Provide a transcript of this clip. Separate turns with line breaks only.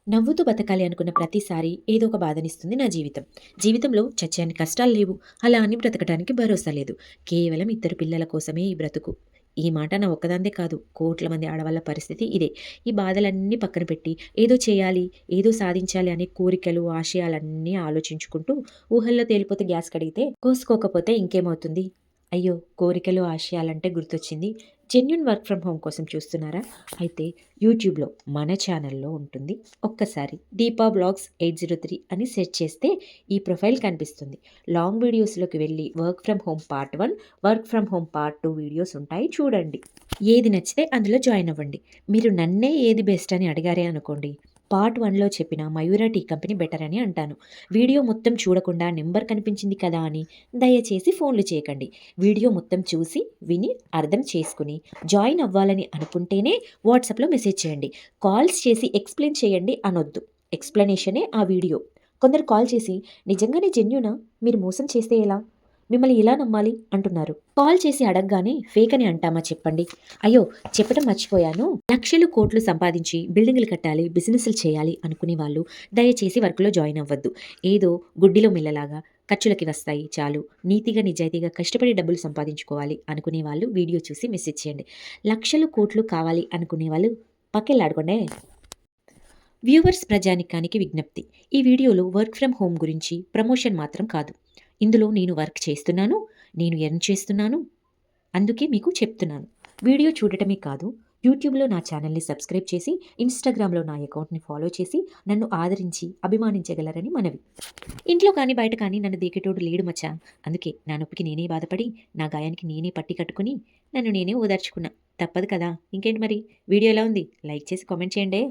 నవ్వుతూ బతకాలి అనుకున్న ప్రతిసారి ఏదో ఒక బాధనిస్తుంది నా జీవితం. జీవితంలో చచ్చేన్ని కష్టాలు లేవు. అలా అని బ్రతకడానికి భరోసా లేదు. కేవలం ఇద్దరు పిల్లల కోసమే ఈ బ్రతుకు. ఈ మాట నా ఒక్కదాందే కాదు. కోట్ల మంది ఆడవాళ్ళ పరిస్థితి ఇదే. ఈ బాధలన్నీ పక్కన పెట్టి ఏదో చేయాలి, ఏదో సాధించాలి అనే కోరికలు, ఆశయాలన్నీ ఆలోచించుకుంటూ ఊహల్లో తేలిపోతే గ్యాస్ కడిగితే కోసుకోకపోతే ఇంకేమవుతుంది? అయ్యో! కోరికలు, ఆశయాలంటే గుర్తొచ్చింది. జెన్యూన్ వర్క్ ఫ్రమ్ హోమ్ కోసం చూస్తున్నారా? అయితే యూట్యూబ్‌లో మన ఛానల్‌లో ఉంటుంది. ఒక్కసారి 'దీపా బ్లాగ్స్ 803' అని సెర్చ్ చేస్తే ఈ ప్రొఫైల్ కనిపిస్తుంది. లాంగ్ వీడియోస్‌లోకి వెళ్ళి work from home part 1, work from home part 2 videos ఉంటాయి చూడండి. ఏది నచ్చితే అందులో జాయిన్ అవ్వండి. మీరు నన్నే ఏది బెస్ట్ అని అడిగారే అనుకోండి, పార్ట్ 1లో చెప్పిన మయూరా టీ కంపెనీ బెటర్ అని అంటాను. వీడియో మొత్తం చూడకుండా నెంబర్ కనిపించింది కదా అని దయచేసి ఫోన్లు చేయకండి. వీడియో మొత్తం చూసి, విని, అర్థం చేసుకుని జాయిన్ అవ్వాలని అనుకుంటేనే వాట్సాప్‌లో మెసేజ్ చేయండి. కాల్స్ చేసి ఎక్స్‌ప్లెయిన్ చేయండి అనొద్దు. ఎక్స్‌ప్లనేషనే ఆ వీడియో. కొందరు కాల్ చేసి నిజంగానే జెన్యూనా? మీరు మోసం చేస్తే ఎలా? మిమ్మల్ని ఎలా నమ్మాలి అంటున్నారు. కాల్ చేసి అడగగానే ఫేక్ అని అంటామా చెప్పండి? అయ్యో! చెప్పడం మర్చిపోయాను. లక్షలు, కోట్లు సంపాదించి బిల్డింగులు కట్టాలి, బిజినెస్‌లు చేయాలి అనుకునే వాళ్ళు దయచేసి వర్క్‌లో జాయిన్ అవ్వద్దు. ఏదో గుడ్డిలో మిల్లలాగా ఖర్చులకి వస్తాయి చాలు. నీతిగా, నిజాయితీగా కష్టపడి డబ్బులు సంపాదించుకోవాలి అనుకునే వాళ్ళు వీడియో చూసి మెసేజ్ చేయండి. లక్షలు, కోట్లు కావాలి అనుకునే వాళ్ళు పక్కెళ్ళాడుకోండే. వ్యూవర్స్ ప్రజానికానికి విజ్ఞప్తి. ఈ వీడియోలో వర్క్ ఫ్రమ్ హోమ్ గురించి ప్రమోషన్ మాత్రం కాదు. ఇందులో నేను వర్క్ చేస్తున్నాను, నేను ఎర్న్ చేస్తున్నాను, అందుకే మీకు చెప్తున్నాను. వీడియో చూడటమే కాదు, యూట్యూబ్‌లో నా ఛానల్‌ని సబ్స్క్రైబ్ చేసి, ఇన్‌స్టాగ్రామ్‌లో నా అకౌంట్‌ని ఫాలో చేసి, నన్ను ఆదరించి, అభిమానించగలరని మనవి. ఇంట్లో కానీ, బయట కానీ నన్ను దేకేటోడు లేడు మచ్చా. అందుకే నా నొప్పికి నేనే బాధపడి, నా గాయానికి నేనే పట్టి కట్టుకొని, నన్ను నేనే ఓదార్చుకున్నా. తప్పదు కదా! ఇంకేంటి మరి? వీడియో ఎలా ఉంది? లైక్ చేసి కామెంట్ చేయండే.